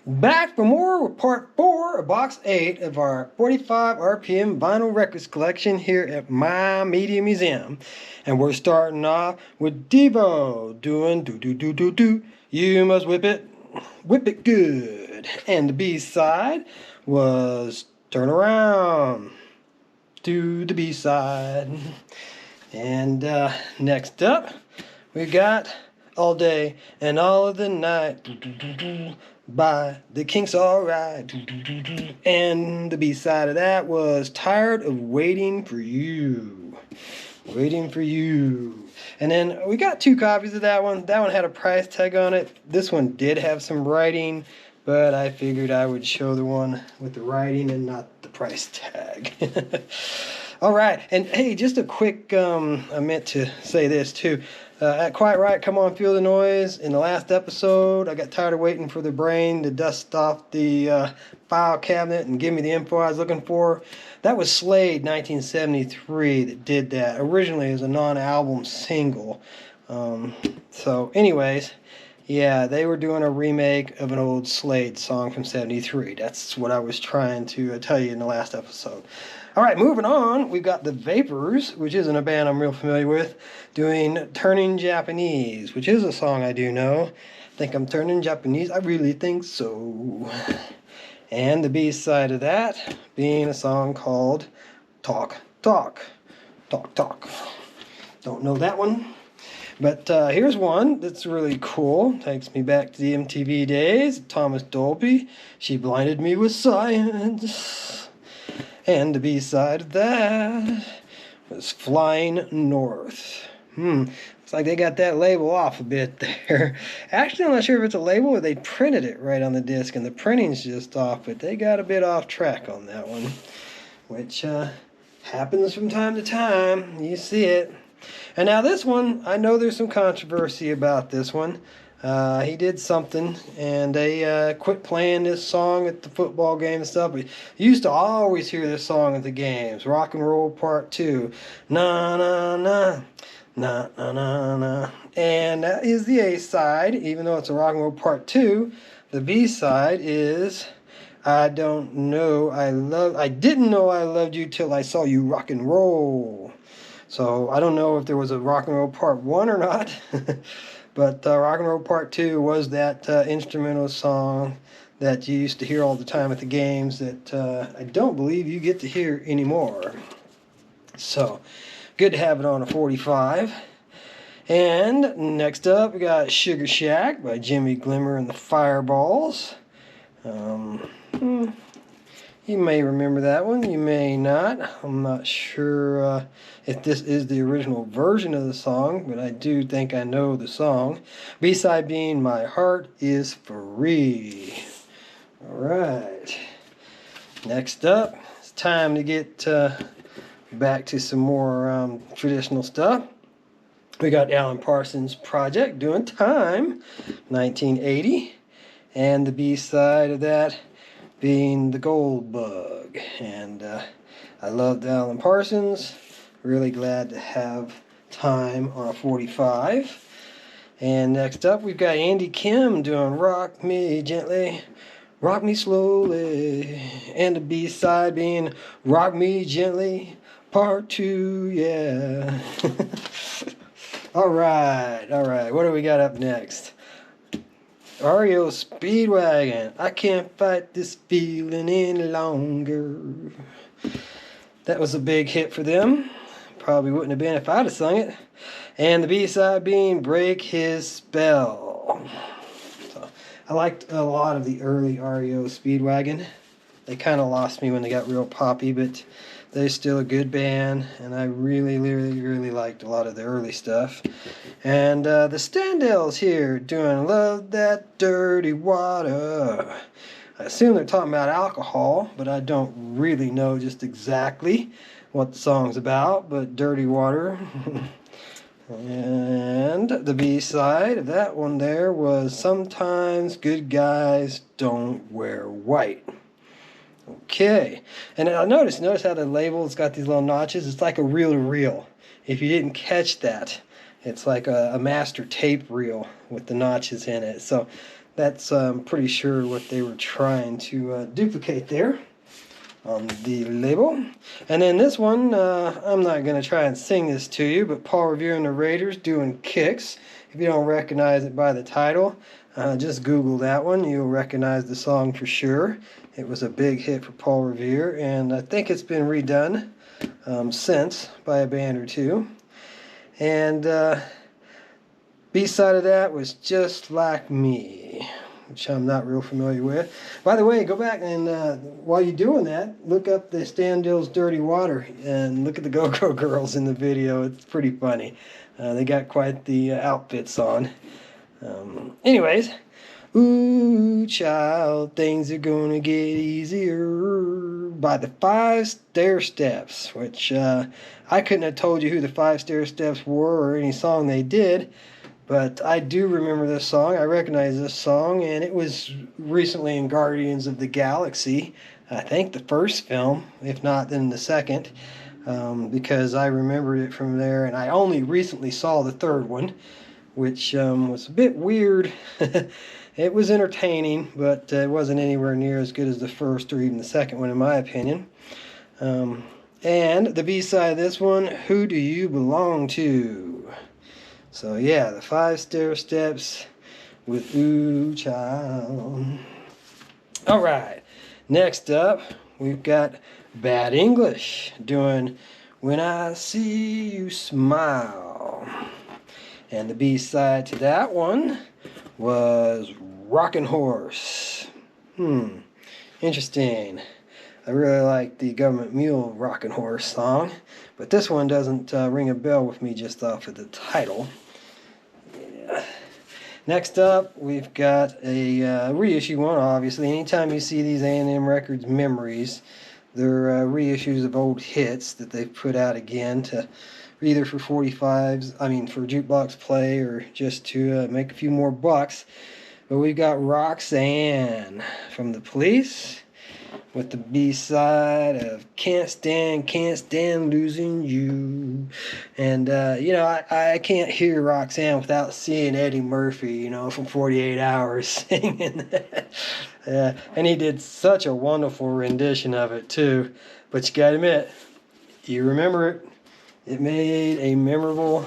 Back for more with part 4 of box 8 of our 45 RPM vinyl records collection here at my Media Museum. And we're starting off with Devo doing do do do do do. You must whip it good. And the B-side was Turn Around, do the B-side. And next up, we got All Day and All of the Night by the Kinks Alright. And the B-side of that was Tired of Waiting for You. Waiting for You. And then we got 2 copies of that one. That one had a price tag on it. This one did have some writing, but I figured I would show the one with the writing and not the price tag. All right, and hey, just a quick, I meant to say this too. At Quiet Right, Come On Feel the Noise, in the last episode, I got tired of waiting for the brain to dust off the file cabinet and give me the info I was looking for. That was Slade, 1973, that did that. Originally, it was a non-album single. So anyways, yeah, they were doing a remake of an old Slade song from 73. That's what I was trying to tell you in the last episode. All right, moving on, we've got the Vapors, which isn't a band I'm real familiar with, doing Turning Japanese, which is a song I do know. Think I'm turning Japanese? I really think so. And the B-side of that being a song called Talk, Talk, Talk, Talk. Don't know that one. But here's one that's really cool. Takes me back to the MTV days. Thomas Dolby, She Blinded Me with Science. And the B-side of that was Flying North. Looks like they got that label off a bit there. Actually, I'm not sure if it's a label or they printed it right on the disc and the printing's just off, but they got a bit off track on that one, which happens from time to time. You see it. And now this one, I know there's some controversy about this one. He did something, and they quit playing this song at the football game and stuff. But you used to always hear this song at the games. Rock and Roll Part 2. Na, na, na. Na, na, na, na. And that is the A-side, even though it's a Rock and Roll Part 2. The B-side is I Didn't Know I Loved You Till I Saw You Rock and Roll. So I don't know if there was a Rock and Roll Part 1 or not. But Rock and Roll Part 2 was that instrumental song that you used to hear all the time at the games that I don't believe you get to hear anymore. So, good to have it on a 45. And next up, we got Sugar Shack by Jimmy Glimmer and the Fireballs. You may remember that one, you may not. I'm not sure if this is the original version of the song, but I do think I know the song. B-side being My Heart Is Free. Alright. Next up, it's time to get back to some more traditional stuff. We got Alan Parsons Project doing Time, 1980. And the B-side of that being The Gold Bug. And I loved Alan Parsons. Really glad to have Time on a 45. And next up we've got Andy Kim doing Rock Me Gently, Rock Me Slowly. And the B-side being Rock Me Gently Part 2, yeah. Alright, what do we got up next? REO Speedwagon, I Can't Fight This Feeling Any Longer. That was a big hit for them. Probably wouldn't have been if I'd have sung it. And the B-side being Break His Spell. So, I liked a lot of the early REO Speedwagon. They kind of lost me when they got real poppy, but they're still a good band, and I really liked a lot of the early stuff. And the Standells here doing Love That Dirty Water. I assume they're talking about alcohol, but I don't really know just exactly what the song's about, but Dirty Water. And the B-side of that one there was Sometimes Good Guys Don't Wear White. Okay, and I notice how the label's got these little notches. It's like a reel-to-reel. If you didn't catch that, It's like a master tape reel with the notches in it. So that's pretty sure what they were trying to duplicate there on the label. And then this one, I'm not going to try and sing this to you, but Paul Revere and the Raiders doing Kicks. If you don't recognize it by the title, just Google that one. You'll recognize the song for sure. It was a big hit for Paul Revere, and I think it's been redone since by a band or two. And B-side of that was Just Like Me, which I'm not real familiar with. By the way, go back and while you're doing that, look up the Stan Dill's Dirty Water and look at the Go-Go Girls in the video. It's pretty funny. They got quite the outfits on. Anyways, ooh, child, things are gonna get easier by the 5 Stair Steps, which I couldn't have told you who the 5 Stair Steps were or any song they did. But I do remember this song. I recognize this song, and it was recently in Guardians of the Galaxy. I think the first film, if not then the second, because I remembered it from there. And I only recently saw the third one, which was a bit weird. It was entertaining, but it wasn't anywhere near as good as the first or even the second one, in my opinion. And the B-side of this one, Who Do You Belong To? So yeah, the 5 Stair Steps with Ooh Child. Alright, next up we've got Bad English doing When I See You Smile. And the B-side to that one was Rockin' Horse. Interesting. I really like the Government Mule Rockin' Horse song, but this one doesn't ring a bell with me just off of the title. Next up, we've got a reissue one, obviously. Anytime you see these A&M Records memories, they're reissues of old hits that they've put out again to either for 45s, for jukebox play, or just to make a few more bucks. But we've got Roxanne from The Police with the B-side of Can't Stand Losing You. And, I can't hear Roxanne without seeing Eddie Murphy, from 48 Hours singing that. And he did such a wonderful rendition of it, too. But you gotta admit, you remember it. It made a memorable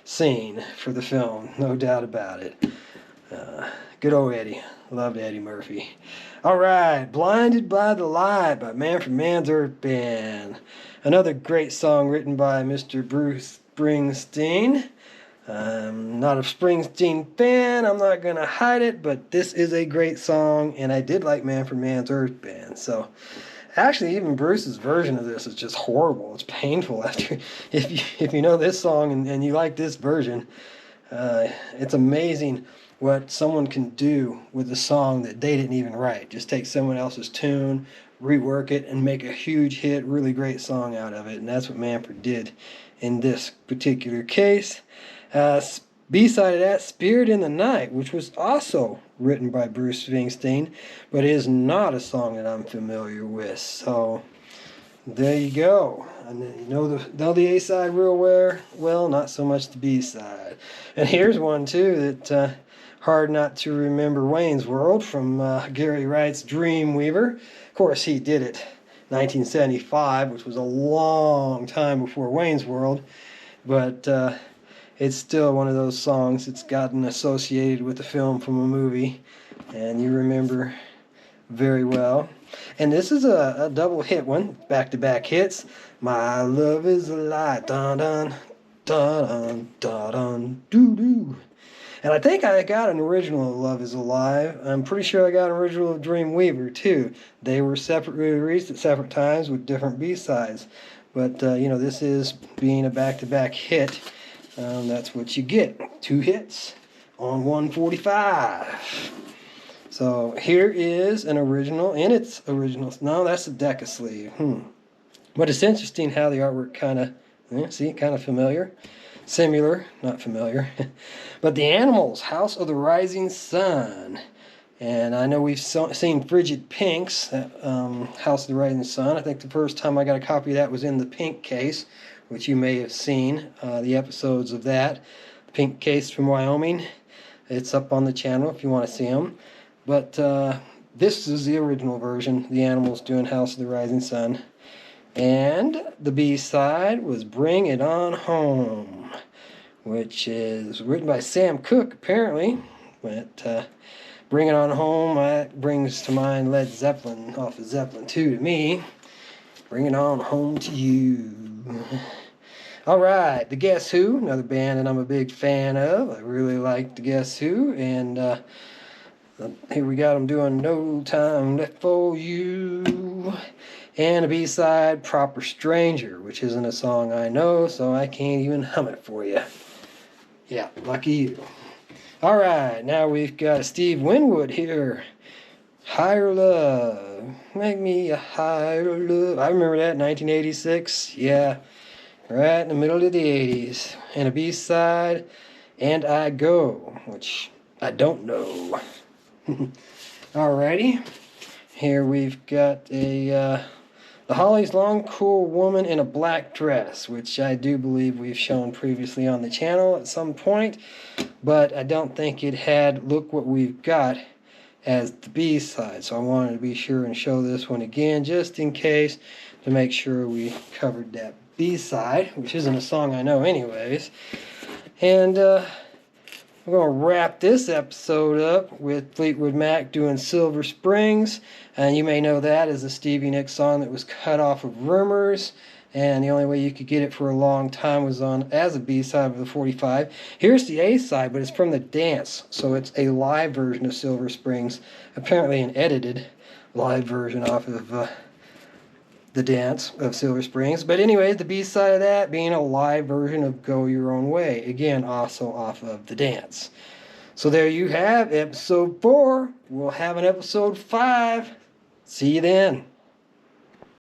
scene for the film, no doubt about it. Good old Eddie. Loved Eddie Murphy. Alright, Blinded by the Light by Manfred Mann's Earth Band. Another great song written by Mr. Bruce Springsteen. I'm not a Springsteen fan, I'm not going to hide it, but this is a great song, and I did like Manfred Mann's Earth Band. So, actually, even Bruce's version of this is just horrible. It's painful after if you know this song and you like this version. It's amazing what someone can do with a song that they didn't even write. Just take someone else's tune, rework it, and make a huge hit, really great song out of it. And that's what Manfred did in this particular case. B-side of that, Spirit in the Night, which was also written by Bruce Springsteen, but is not a song that I'm familiar with. So there you go. And you know the A-side real well, not so much the B-side. And here's one too that hard not to remember, Wayne's World from Gary Wright's Dreamweaver. Of course, he did it 1975, which was a long time before Wayne's World, but it's still one of those songs that's gotten associated with the film from a movie, and you remember very well. And this is a double hit one, back-to-back hits. My Love Is a Lie, dun-dun, dun-dun, dun-dun, doo-doo. And I think I got an original of Love Is Alive. I'm pretty sure I got an original of Dreamweaver, too. They were separately released at separate times with different B-sides. But, this is being a back-to-back hit. That's what you get. 2 hits on 145. So here is an original, and it's original. No, that's a Decca sleeve. But it's interesting how the artwork kind of familiar. Similar, not familiar. But the Animals, House of the Rising Sun. And I know we've seen Frigid Pink's House of the Rising Sun. I think the first time I got a copy of that was in the pink case, which you may have seen, the episodes of that. pink case from Wyoming. It's up on the channel if you want to see them. But this is the original version, the Animals doing House of the Rising Sun. And the B-side was Bring It On Home, which is written by Sam Cooke, apparently. But Bring It On Home, that brings to mind Led Zeppelin off of Zeppelin 2 to me. Bring it on home to you. Alright, the Guess Who, another band that I'm a big fan of. I really like the Guess Who, and here we got them doing No Time Left For You. And a B-side, Proper Stranger, which isn't a song I know, so I can't even hum it for you. Yeah, lucky you. Alright, now we've got Steve Winwood here. Higher Love. Make me a higher love. I remember that, 1986. Yeah, right in the middle of the 80s. And a B-side, And I Go, which I don't know. Alrighty. Here we've got the Hollies' Long Cool Woman in a Black Dress, which I do believe we've shown previously on the channel at some point, but I don't think it had Look What We've Got as the B-side, so I wanted to be sure and show this one again just in case, to make sure we covered that B-side, which isn't a song I know anyways. And we're going to wrap this episode up with Fleetwood Mac doing Silver Springs, and you may know that as a Stevie Nicks song that was cut off of Rumors, and the only way you could get it for a long time was on as a B-side of the 45. Here's the A-side, but it's from The Dance, so it's a live version of Silver Springs, apparently an edited live version off of The Dance of Silver Springs. But anyways, the B-side of that being a live version of Go Your Own Way, again also off of The Dance. So there you have episode 4. We'll have an episode 5. See you then.